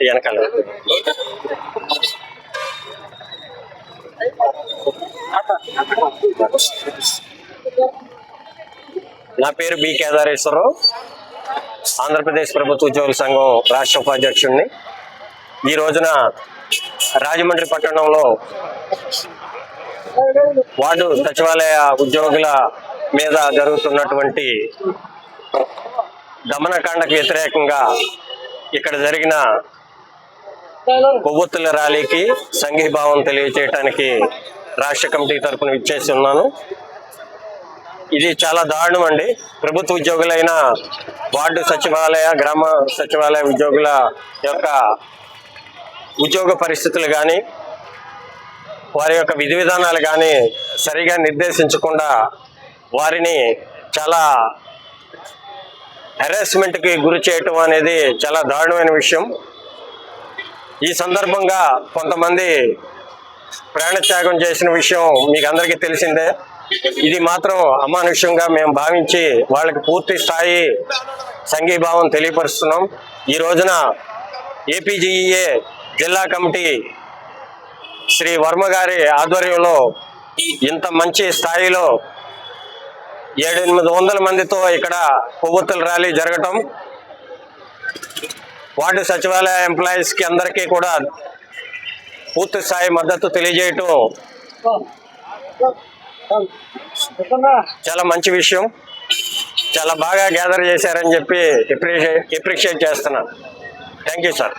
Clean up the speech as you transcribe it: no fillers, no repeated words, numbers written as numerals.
వెనకాల నా పేరు బి కేదారేశ్వరరావు, ఆంధ్రప్రదేశ్ ప్రభుత్వ ఉద్యోగుల సంఘం రాష్ట్ర ఉపాధ్యక్షుడిని. ఈ రోజున రాజమండ్రి పట్టణంలో వార్డు సచివాలయ ఉద్యోగుల మీద జరుగుతున్నటువంటి దమనకాండకు వ్యతిరేకంగా ఇక్కడ జరిగిన కొవ్వొత్తుల ర్యాలీకి సంఘీభావం తెలియజేయడానికి రాష్ట్ర కమిటీ తరఫున ఇచ్చేసి ఉన్నాను. ఇది చాలా దారుణం అండి. ప్రభుత్వ ఉద్యోగులైన వార్డు సచివాలయ, గ్రామ సచివాలయ ఉద్యోగుల యొక్క ఉద్యోగ పరిస్థితులు కానీ, వారి యొక్క విధి విధానాలు కానీ సరిగా నిర్దేశించకుండా వారిని చాలా హెరాస్మెంట్కి గురి చేయటం అనేది చాలా దారుణమైన విషయం. ఈ సందర్భంగా కొంతమంది ప్రాణత్యాగం చేసిన విషయం మీకు అందరికీ తెలిసిందే. ఇది మాత్రం అమానుష్యంగా మేము భావించి వాళ్ళకి పూర్తి స్థాయి సంఘీభావం తెలియపరుస్తున్నాం. ఈ రోజున ఏపీజీఈఏ జిల్లా కమిటీ శ్రీ వర్మ గారి ఆధ్వర్యంలో ఇంత మంచి స్థాయిలో 700-800 మందితో ఇక్కడ కొవ్వొత్తుల ర్యాలీ జరగటం, వార్డు సచివాలయ ఎంప్లాయీస్కి అందరికీ కూడా పూర్తి స్థాయి మద్దతు తెలియజేయటం చాలా మంచి విషయం. చాలా బాగా గ్యాదర్ చేశారని చెప్పి అప్రిషియేట్ చేస్తున్నాను. Thank you sir.